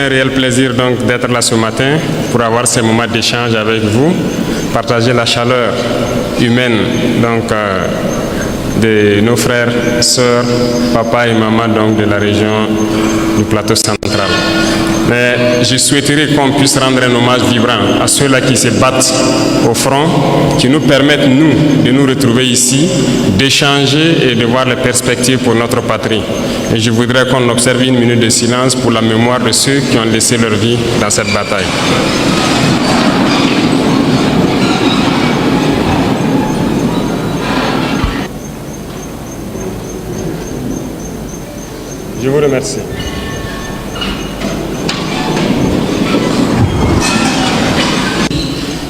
Un réel plaisir donc d'être là ce matin pour avoir ces moments d'échange avec vous, partager la chaleur humaine donc de nos frères, sœurs, papa et maman donc de la région du plateau central. Mais je souhaiterais qu'on puisse rendre un hommage vibrant à ceux-là qui se battent au front, qui nous permettent, nous, de nous retrouver ici, d'échanger et de voir les perspectives pour notre patrie. Et je voudrais qu'on observe une minute de silence pour la mémoire de ceux qui ont laissé leur vie dans cette bataille. Je vous remercie.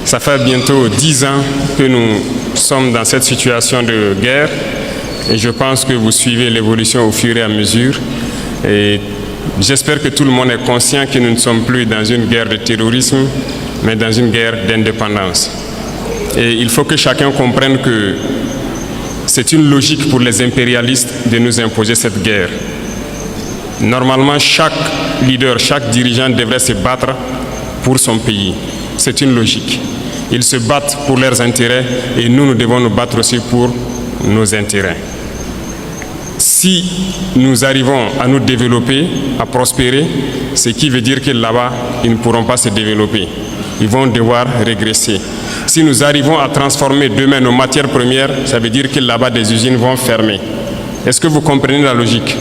Ça fait bientôt 10 ans que nous sommes dans cette situation de guerre et je pense que vous suivez l'évolution au fur et à mesure. Et j'espère que tout le monde est conscient que nous ne sommes plus dans une guerre de terrorisme, mais dans une guerre d'indépendance. Et il faut que chacun comprenne que c'est une logique pour les impérialistes de nous imposer cette guerre. Normalement, chaque leader, chaque dirigeant devrait se battre pour son pays. C'est une logique. Ils se battent pour leurs intérêts et nous devons nous battre aussi pour nos intérêts. Si nous arrivons à nous développer, à prospérer, ce qui veut dire que là-bas, ils ne pourront pas se développer. Ils vont devoir régresser. Si nous arrivons à transformer demain nos matières premières, ça veut dire que là-bas, des usines vont fermer. Est-ce que vous comprenez la logique ?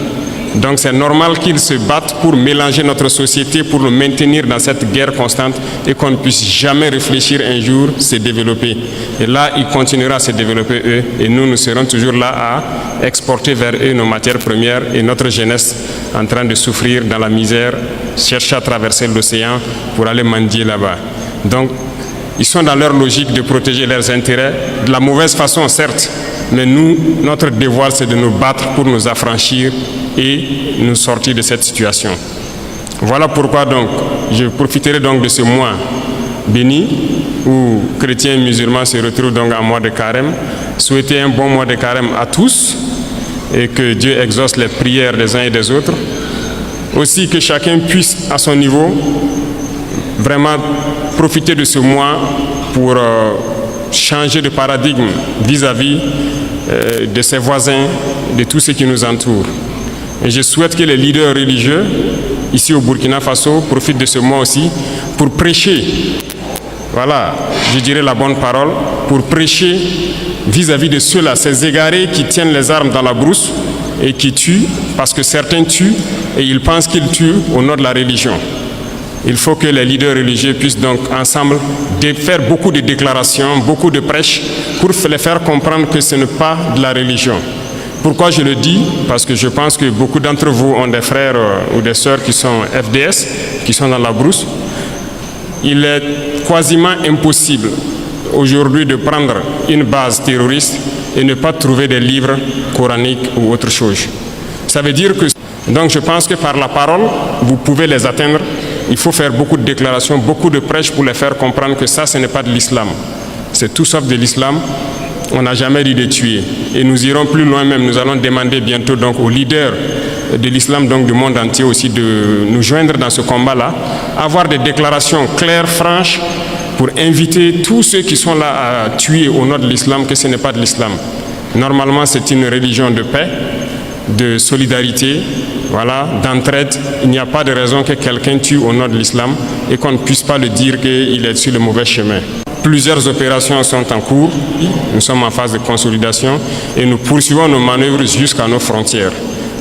Donc c'est normal qu'ils se battent pour mélanger notre société, pour nous maintenir dans cette guerre constante et qu'on ne puisse jamais réfléchir un jour se développer. Et là, ils continueront à se développer eux et nous serons toujours là à exporter vers eux nos matières premières et notre jeunesse en train de souffrir dans la misère, chercher à traverser l'océan pour aller mendier là-bas. Donc, ils sont dans leur logique de protéger leurs intérêts, de la mauvaise façon certes, mais nous, notre devoir c'est de nous battre pour nous affranchir et nous sortir de cette situation. Voilà pourquoi donc, je profiterai donc de ce mois béni où chrétiens et musulmans se retrouvent donc en mois de carême, souhaiter un bon mois de carême à tous et que Dieu exauce les prières des uns et des autres. Aussi que chacun puisse à son niveau vraiment profiter de ce mois pour changer de paradigme vis-à-vis de ses voisins, de tous ceux qui nous entourent. Et je souhaite que les leaders religieux, ici au Burkina Faso, profitent de ce mois aussi pour prêcher, voilà, je dirais la bonne parole, pour prêcher vis-à-vis de ceux-là, ces égarés qui tiennent les armes dans la brousse et qui tuent, parce que certains tuent et ils pensent qu'ils tuent au nom de la religion. Il faut que les leaders religieux puissent donc ensemble faire beaucoup de déclarations, beaucoup de prêches pour les faire comprendre que ce n'est pas de la religion. Pourquoi je le dis? Parce que je pense que beaucoup d'entre vous ont des frères ou des sœurs qui sont FDS, qui sont dans la brousse. Il est quasiment impossible aujourd'hui de prendre une base terroriste et ne pas trouver des livres coraniques ou autre chose. Ça veut dire que, donc je pense que par la parole, vous pouvez les atteindre. Il faut faire beaucoup de déclarations, beaucoup de prêches pour les faire comprendre que ça, ce n'est pas de l'islam. C'est tout sauf de l'islam. On n'a jamais dit de tuer. Et nous irons plus loin même. Nous allons demander bientôt donc aux leaders de l'islam, donc du monde entier aussi, de nous joindre dans ce combat-là, avoir des déclarations claires, franches, pour inviter tous ceux qui sont là à tuer au nom de l'islam, que ce n'est pas de l'islam. Normalement, c'est une religion de paix, de solidarité, voilà, d'entraide. Il n'y a pas de raison que quelqu'un tue au nom de l'islam et qu'on ne puisse pas le dire qu'il est sur le mauvais chemin. Plusieurs opérations sont en cours, nous sommes en phase de consolidation et nous poursuivons nos manœuvres jusqu'à nos frontières.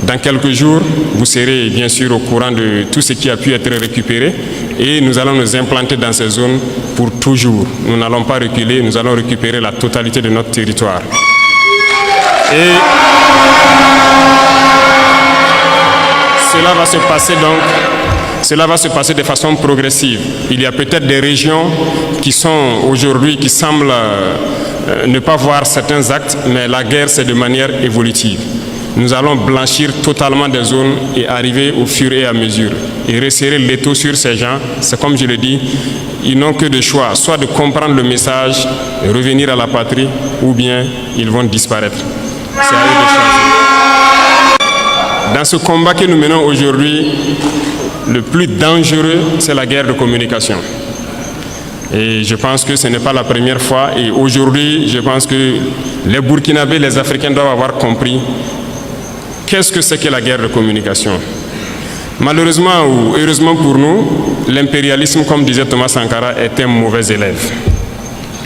Dans quelques jours, vous serez bien sûr au courant de tout ce qui a pu être récupéré et nous allons nous implanter dans ces zones pour toujours. Nous n'allons pas reculer, nous allons récupérer la totalité de notre territoire. Et cela va se passer donc, cela va se passer de façon progressive. Il y a peut-être des régions qui sont aujourd'hui, qui semblent ne pas voir certains actes, mais la guerre c'est de manière évolutive. Nous allons blanchir totalement des zones et arriver au fur et à mesure. Et resserrer l'étau sur ces gens, c'est comme je le dis, ils n'ont que de choix, soit de comprendre le message, de revenir à la patrie, ou bien ils vont disparaître. C'est à eux de choisir. Dans ce combat que nous menons aujourd'hui, le plus dangereux, c'est la guerre de communication. Et je pense que ce n'est pas la première fois. Et aujourd'hui, je pense que les Burkinabés, les Africains doivent avoir compris qu'est-ce que c'est que la guerre de communication. Malheureusement ou heureusement pour nous, l'impérialisme, comme disait Thomas Sankara, est un mauvais élève.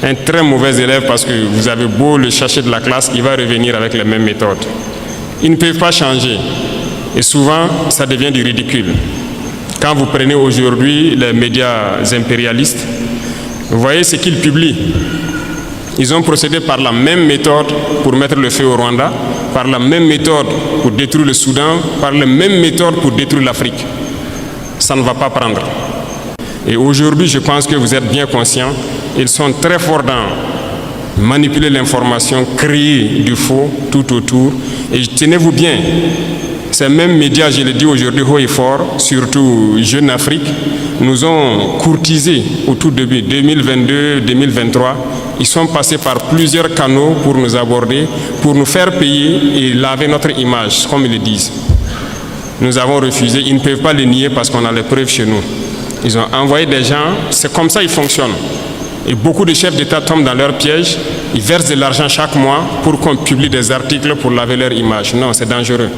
Un très mauvais élève parce que vous avez beau le chercher de la classe, il va revenir avec les mêmes méthodes. Ils ne peuvent pas changer. Et souvent, ça devient du ridicule. Quand vous prenez aujourd'hui les médias impérialistes, vous voyez ce qu'ils publient. Ils ont procédé par la même méthode pour mettre le feu au Rwanda, par la même méthode pour détruire le Soudan, par la même méthode pour détruire l'Afrique. Ça ne va pas prendre. Et aujourd'hui, je pense que vous êtes bien conscients, ils sont très forts dans manipuler l'information, créer du faux tout autour. Et tenez-vous bien, ces mêmes médias, je le dis aujourd'hui haut et fort, surtout Jeune Afrique, nous ont courtisés au tout début, 2022-2023. Ils sont passés par plusieurs canaux pour nous aborder, pour nous faire payer et laver notre image, comme ils le disent. Nous avons refusé, ils ne peuvent pas le nier parce qu'on a les preuves chez nous. Ils ont envoyé des gens, c'est comme ça ils fonctionnent. Et beaucoup de chefs d'État tombent dans leur piège, ils versent de l'argent chaque mois pour qu'on publie des articles pour laver leur image. Non, c'est dangereux.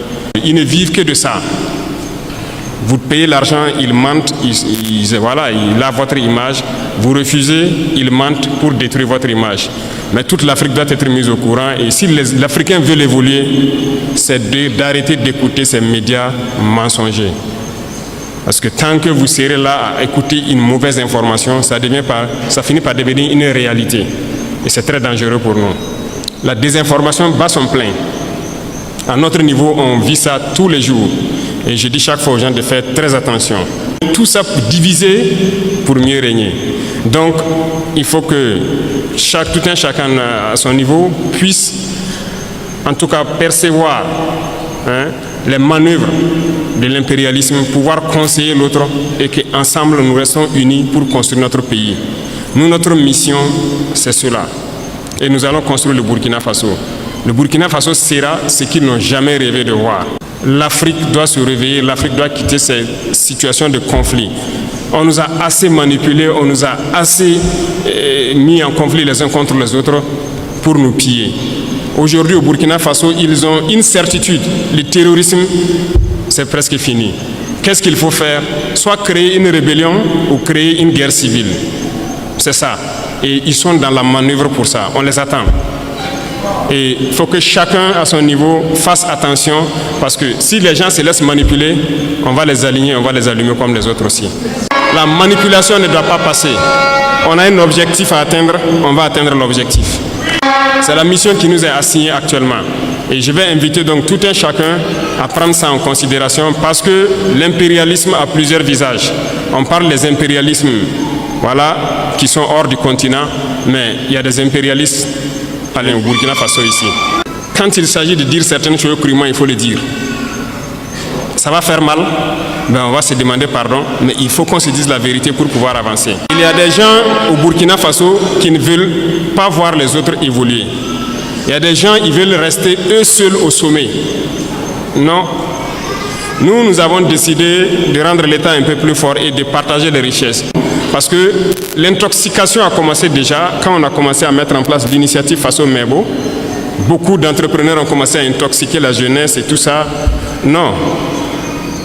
Ils ne vivent que de ça. Vous payez l'argent, ils mentent, ils lavent votre image. Vous refusez, ils mentent pour détruire votre image. Mais toute l'Afrique doit être mise au courant. Et si l'Africain veut évoluer, c'est d'arrêter d'écouter ces médias mensongers. Parce que tant que vous serez là à écouter une mauvaise information, ça finit par devenir une réalité. Et c'est très dangereux pour nous. La désinformation bat son plein. À notre niveau, on vit ça tous les jours. Et je dis chaque fois aux gens de faire très attention. Tout ça pour diviser, pour mieux régner. Donc, il faut que tout un chacun à son niveau puisse, en tout cas, percevoir les manœuvres de l'impérialisme, pouvoir conseiller l'autre et qu'ensemble nous restons unis pour construire notre pays. Nous, notre mission, c'est cela. Et nous allons construire le Burkina Faso. Le Burkina Faso sera ce qu'ils n'ont jamais rêvé de voir. L'Afrique doit se réveiller, l'Afrique doit quitter ces situations de conflit. On nous a assez manipulés, on nous a assez mis en conflit les uns contre les autres pour nous piller. Aujourd'hui, au Burkina Faso, ils ont une certitude. Le terrorisme, c'est presque fini. Qu'est-ce qu'il faut faire? Soit créer une rébellion ou créer une guerre civile. C'est ça. Et ils sont dans la manœuvre pour ça. On les attend. Et il faut que chacun à son niveau fasse attention parce que si les gens se laissent manipuler, on va les aligner, on va les allumer comme les autres aussi. La manipulation ne doit pas passer. On a un objectif à atteindre, on va atteindre l'objectif. C'est la mission qui nous est assignée actuellement. Et je vais inviter donc tout un chacun à prendre ça en considération parce que l'impérialisme a plusieurs visages. On parle des impérialismes qui sont hors du continent, mais il y a des impérialistes au Burkina Faso ici. Quand il s'agit de dire certaines choses crûment, il faut le dire. Ça va faire mal, on va se demander pardon, mais il faut qu'on se dise la vérité pour pouvoir avancer. Il y a des gens au Burkina Faso qui ne veulent pas voir les autres évoluer. Il y a des gens qui veulent rester eux seuls au sommet. Non. Nous avons décidé de rendre l'État un peu plus fort et de partager les richesses. Parce que l'intoxication a commencé déjà quand on a commencé à mettre en place l'initiative Faso Mebo. Beaucoup d'entrepreneurs ont commencé à intoxiquer la jeunesse et tout ça. Non.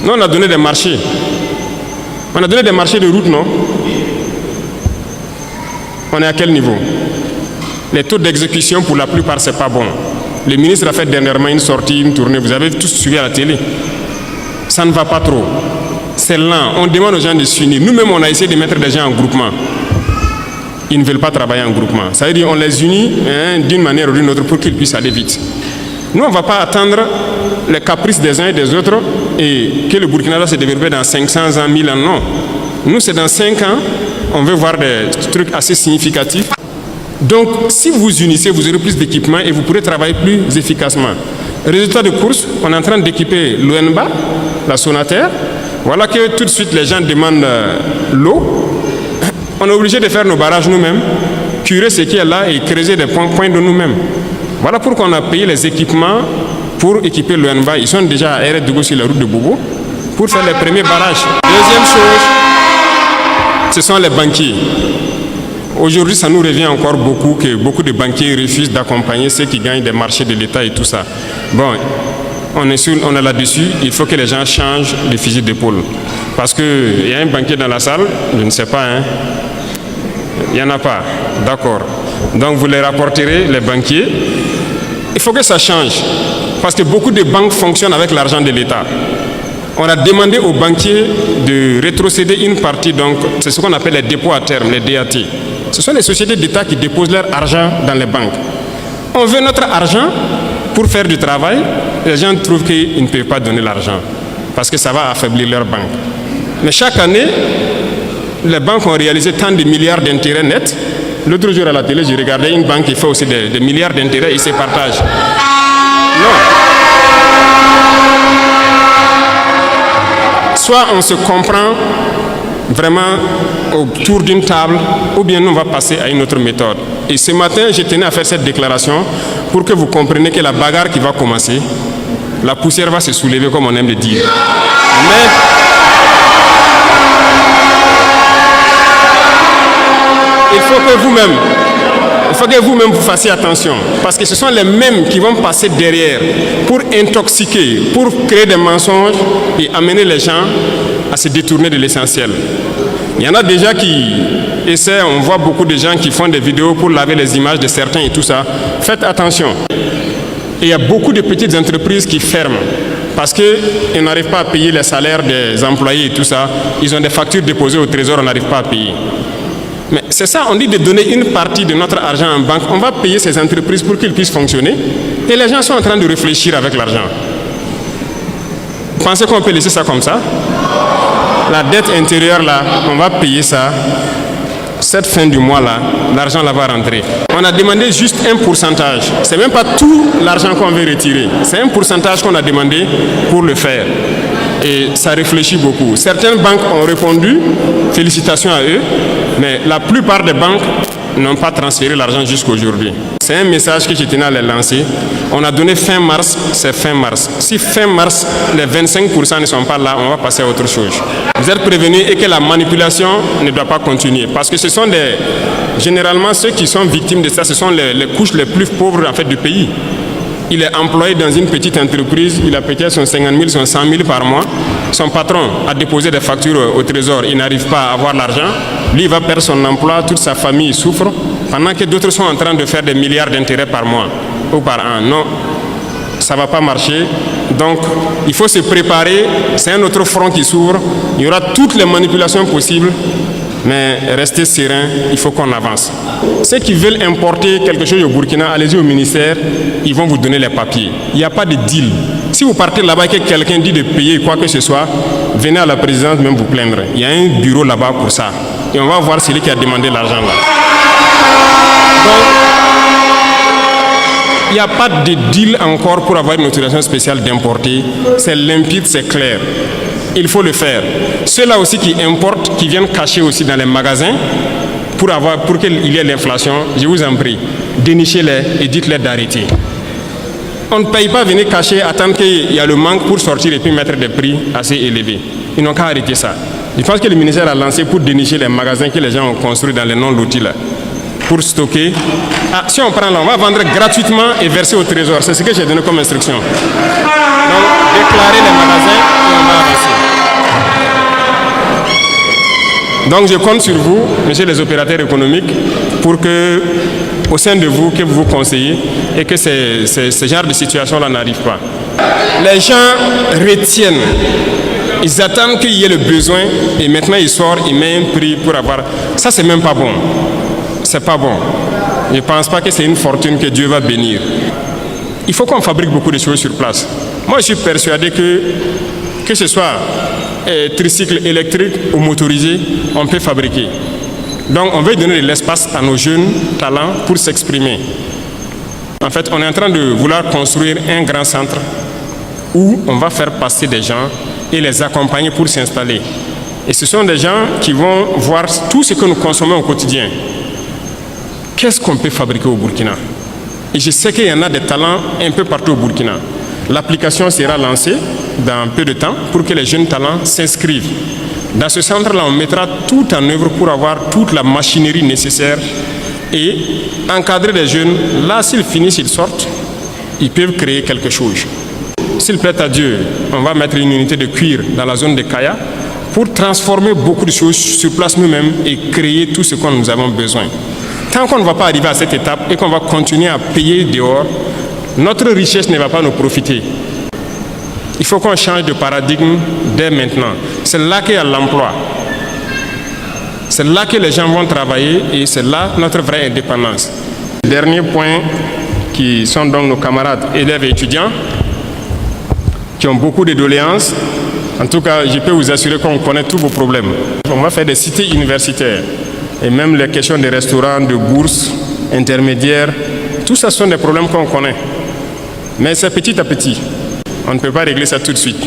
Nous, on a donné des marchés. On a donné des marchés de route, non? On est à quel niveau? Les taux d'exécution, pour la plupart, c'est pas bon. Le ministre a fait dernièrement une sortie, une tournée. Vous avez tous suivi à la télé. Ça ne va pas trop. C'est lent. On demande aux gens de s'unir. Nous-mêmes, on a essayé de mettre des gens en groupement. Ils ne veulent pas travailler en groupement. Ça veut dire qu'on les unit d'une manière ou d'une autre pour qu'ils puissent aller vite. Nous, on ne va pas attendre les caprices des uns et des autres et que le Burkina doit se développer dans 500 ans, 1000 ans. Non. Nous, c'est dans 5 ans, on veut voir des trucs assez significatifs. Donc, si vous vous unissez, vous aurez plus d'équipement et vous pourrez travailler plus efficacement. Résultat de course, on est en train d'équiper l'ONBA, la Sonater. Voilà que tout de suite, les gens demandent l'eau. On est obligé de faire nos barrages nous-mêmes, curer ce qui est là et creuser des points de nous-mêmes. Voilà pourquoi on a payé les équipements pour équiper l'ONBA. Ils sont déjà à Eret Dougou sur la route de Bobo pour faire les premiers barrages. Deuxième chose, ce sont les banquiers. Aujourd'hui, ça nous revient encore beaucoup que beaucoup de banquiers refusent d'accompagner ceux qui gagnent des marchés de l'État et tout ça. Bon, on est là-dessus, il faut que les gens changent de fusil d'épaule. Parce qu'il y a un banquier dans la salle, je ne sais pas, hein. Il n'y en a pas, d'accord. Donc vous les rapporterez, les banquiers. Il faut que ça change, parce que beaucoup de banques fonctionnent avec l'argent de l'État. On a demandé aux banquiers de rétrocéder une partie, donc c'est ce qu'on appelle les dépôts à terme, les DAT. Ce sont les sociétés d'État qui déposent leur argent dans les banques. On veut notre argent pour faire du travail. Les gens trouvent qu'ils ne peuvent pas donner l'argent parce que ça va affaiblir leur banque. Mais chaque année, les banques ont réalisé tant de milliards d'intérêts nets. L'autre jour à la télé, j'ai regardé une banque qui fait aussi des milliards d'intérêts et ils se partagent. Non. Soit on se comprend vraiment autour d'une table, ou bien nous on va passer à une autre méthode. Et ce matin, je tenais à faire cette déclaration pour que vous compreniez que la bagarre qui va commencer, la poussière va se soulever comme on aime le dire. Mais il faut que vous-même vous fassiez attention, parce que ce sont les mêmes qui vont passer derrière pour intoxiquer, pour créer des mensonges et amener les gens à se détourner de l'essentiel. Il y en a déjà qui essaient, on voit beaucoup de gens qui font des vidéos pour laver les images de certains et tout ça. Faites attention. Et il y a beaucoup de petites entreprises qui ferment parce qu'ils n'arrivent pas à payer les salaires des employés et tout ça. Ils ont des factures déposées au trésor, on n'arrive pas à payer. Mais c'est ça, on dit de donner une partie de notre argent en banque. On va payer ces entreprises pour qu'ils puissent fonctionner. Et les gens sont en train de réfléchir avec l'argent. Vous pensez qu'on peut laisser ça comme ça? La dette intérieure, là, on va payer ça. Cette fin du mois, là, l'argent là va rentrer. On a demandé juste un pourcentage. Ce n'est même pas tout l'argent qu'on veut retirer. C'est un pourcentage qu'on a demandé pour le faire. Et ça réfléchit beaucoup. Certaines banques ont répondu, félicitations à eux, mais la plupart des banques n'ont pas transféré l'argent jusqu'à aujourd'hui. C'est un message que je tenais à les lancer. On a donné fin mars, c'est fin mars. Si fin mars, les 25% ne sont pas là, on va passer à autre chose. Vous êtes prévenus et que la manipulation ne doit pas continuer. Parce que ce sont généralement ceux qui sont victimes de ça, ce sont les couches les plus pauvres en fait, du pays. Il est employé dans une petite entreprise, il a peut-être son 50 000, son 100 000 par mois. Son patron a déposé des factures au trésor, il n'arrive pas à avoir l'argent. Lui, il va perdre son emploi, toute sa famille souffre, pendant que d'autres sont en train de faire des milliards d'intérêts par mois ou par an. Non, ça ne va pas marcher. Donc, il faut se préparer. C'est un autre front qui s'ouvre. Il y aura toutes les manipulations possibles. Mais restez serein, il faut qu'on avance. Ceux qui veulent importer quelque chose au Burkina, allez-y au ministère, ils vont vous donner les papiers. Il n'y a pas de deal. Si vous partez là-bas et que quelqu'un dit de payer quoi que ce soit, venez à la présidence même vous plaindre. Il y a un bureau là-bas pour ça. Et on va voir celui qui a demandé l'argent là. Donc, il n'y a pas de deal encore pour avoir une autorisation spéciale d'importer. C'est limpide, c'est clair. Il faut le faire. Ceux-là aussi qui importent, qui viennent cacher aussi dans les magasins pour qu'il y ait l'inflation, je vous en prie, dénichez-les et dites-les d'arrêter. On ne paye pas venir cacher, attendre qu'il y a le manque pour sortir et puis mettre des prix assez élevés. Ils n'ont qu'à arrêter ça. Je pense que le ministère a lancé pour dénicher les magasins que les gens ont construits dans les non-lotis là, pour stocker. Ah, si on prend là, on va vendre gratuitement et verser au trésor. C'est ce que j'ai donné comme instruction. Donc, déclarer les magasins et on va avancer. Donc, je compte sur vous, messieurs les opérateurs économiques, pour que, au sein de vous, que vous vous conseillez et que ce genre de situation-là n'arrive pas. Les gens retiennent. Ils attendent qu'il y ait le besoin et maintenant ils sortent, ils mettent un prix pour avoir. Ça, c'est même pas bon. C'est pas bon. Je ne pense pas que c'est une fortune que Dieu va bénir. Il faut qu'on fabrique beaucoup de choses sur place. Moi, je suis persuadé que ce soit tricycle électrique ou motorisé, on peut fabriquer. Donc, on veut donner de l'espace à nos jeunes talents pour s'exprimer. En fait, on est en train de vouloir construire un grand centre où on va faire passer des gens et les accompagner pour s'installer. Et ce sont des gens qui vont voir tout ce que nous consommons au quotidien. Qu'est-ce qu'on peut fabriquer au Burkina? Et je sais qu'il y en a des talents un peu partout au Burkina. L'application sera lancée dans peu de temps pour que les jeunes talents s'inscrivent. Dans ce centre-là, on mettra tout en œuvre pour avoir toute la machinerie nécessaire et encadrer les jeunes. Là, s'ils finissent, ils sortent, ils peuvent créer quelque chose. S'il plaît à Dieu, on va mettre une unité de cuir dans la zone de Kaya pour transformer beaucoup de choses sur place nous-mêmes et créer tout ce que nous avons besoin. Tant qu'on ne va pas arriver à cette étape et qu'on va continuer à payer dehors, notre richesse ne va pas nous profiter. Il faut qu'on change de paradigme dès maintenant. C'est là qu'il y a l'emploi. C'est là que les gens vont travailler et c'est là notre vraie indépendance. Dernier point, qui sont donc nos camarades élèves et étudiants, qui ont beaucoup de doléances. En tout cas, je peux vous assurer qu'on connaît tous vos problèmes. On va faire des cités universitaires et même les questions des restaurants, de bourses, intermédiaires. Tout ça sont des problèmes qu'on connaît. Mais c'est petit à petit. On ne peut pas régler ça tout de suite.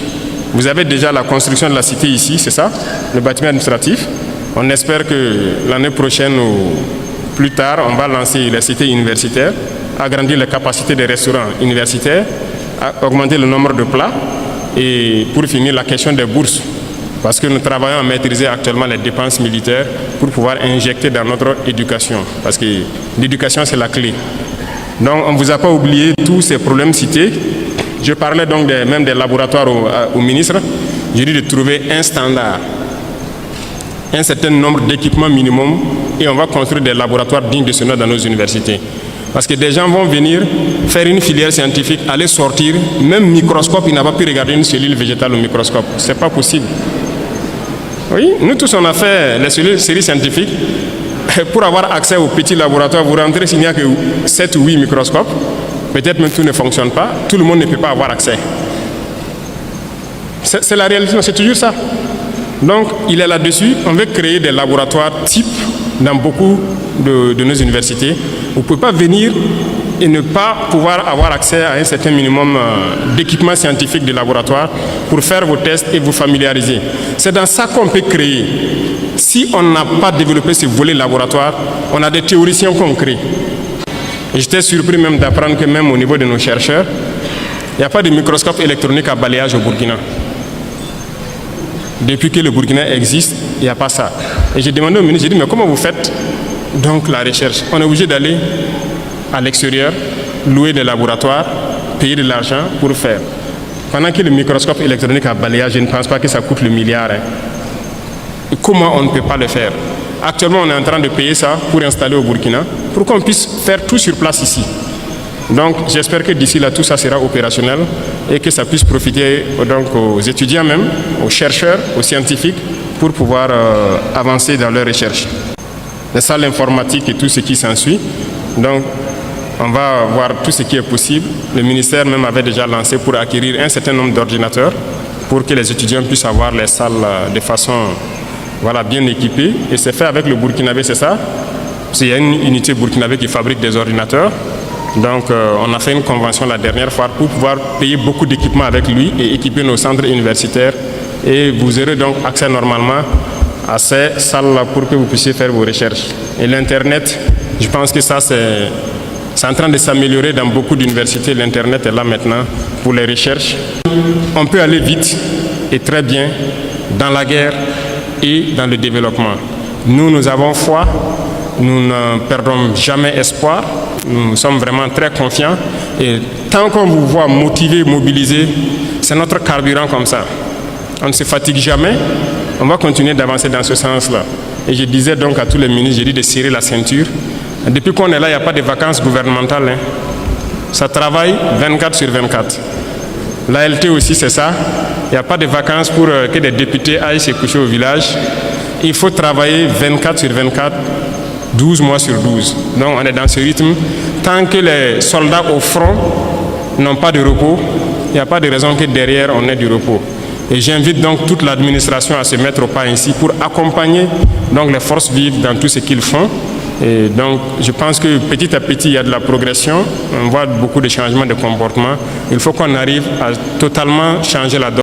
Vous avez déjà la construction de la cité ici, c'est ça, le bâtiment administratif. On espère que l'année prochaine ou plus tard, on va lancer la cité universitaire, agrandir les capacités des restaurants universitaires, augmenter le nombre de plats et pour finir la question des bourses. Parce que nous travaillons à maîtriser actuellement les dépenses militaires pour pouvoir injecter dans notre éducation. Parce que l'éducation, c'est la clé. Donc, on ne vous a pas oublié tous ces problèmes cités. Je parlais donc même des laboratoires au ministre. J'ai dit de trouver un standard, un certain nombre d'équipements minimum et on va construire des laboratoires dignes de ce nom dans nos universités. Parce que des gens vont venir faire une filière scientifique, aller sortir, même microscope, il n'a pas pu regarder une cellule végétale au microscope. Ce n'est pas possible. Oui, nous tous on a fait les séries scientifiques. Pour avoir accès au petit laboratoire, vous rentrez s'il n'y a que 7 ou 8 microscopes. Peut-être même tout ne fonctionne pas, tout le monde ne peut pas avoir accès. C'est la réalité, c'est toujours ça. Donc, il est là-dessus, on veut créer des laboratoires types dans beaucoup de nos universités. Vous ne pouvez pas venir et ne pas pouvoir avoir accès à un certain minimum d'équipements scientifiques de laboratoire pour faire vos tests et vous familiariser. C'est dans ça qu'on peut créer. Si on n'a pas développé ce volet laboratoire, on a des théoriciens qu'on crée. J'étais surpris même d'apprendre que même au niveau de nos chercheurs, il n'y a pas de microscope électronique à balayage au Burkina. Depuis que le Burkina existe, il n'y a pas ça. Et j'ai demandé au ministre, j'ai dit, mais comment vous faites donc la recherche? On est obligé d'aller à l'extérieur, louer des laboratoires, payer de l'argent pour faire. Pendant que le microscope électronique à balayage, je ne pense pas que ça coûte le milliard. Et comment on ne peut pas le faire? Actuellement, on est en train de payer ça pour installer au Burkina, pour qu'on puisse faire tout sur place ici. Donc, j'espère que d'ici là, tout ça sera opérationnel et que ça puisse profiter donc, aux étudiants même, aux chercheurs, aux scientifiques, pour pouvoir avancer dans leurs recherches. C'est ça l'informatique et tout ce qui s'ensuit. Donc, on va voir tout ce qui est possible. Le ministère même avait déjà lancé pour acquérir un certain nombre d'ordinateurs pour que les étudiants puissent avoir les salles de façon bien équipées. Et c'est fait avec le Burkinabé, c'est ça? Il y a une unité burkinabé qui fabrique des ordinateurs. Donc, on a fait une convention la dernière fois pour pouvoir payer beaucoup d'équipements avec lui et équiper nos centres universitaires. Et vous aurez donc accès normalement à ces salles-là pour que vous puissiez faire vos recherches. Et l'Internet, je pense que ça, c'est en train de s'améliorer dans beaucoup d'universités. L'Internet est là maintenant pour les recherches. On peut aller vite et très bien dans la guerre et dans le développement. Nous avons foi, nous ne perdons jamais espoir, nous sommes vraiment très confiants et tant qu'on vous voit motivé, mobilisé, c'est notre carburant comme ça. On ne se fatigue jamais, on va continuer d'avancer dans ce sens-là. Et je disais donc à tous les ministres, j'ai dit de serrer la ceinture. Depuis qu'on est là, il n'y a pas de vacances gouvernementales. Ça travaille 24 sur 24. L'ALT aussi, c'est ça. Il n'y a pas de vacances pour que des députés aillent se coucher au village. Il faut travailler 24 sur 24, 12 mois sur 12. Donc on est dans ce rythme. Tant que les soldats au front n'ont pas de repos, il n'y a pas de raison que derrière on ait du repos. Et j'invite donc toute l'administration à se mettre au pas ainsi pour accompagner donc les forces vives dans tout ce qu'ils font. Et donc, je pense que petit à petit, il y a de la progression. On voit beaucoup de changements de comportement. Il faut qu'on arrive à totalement changer la donne.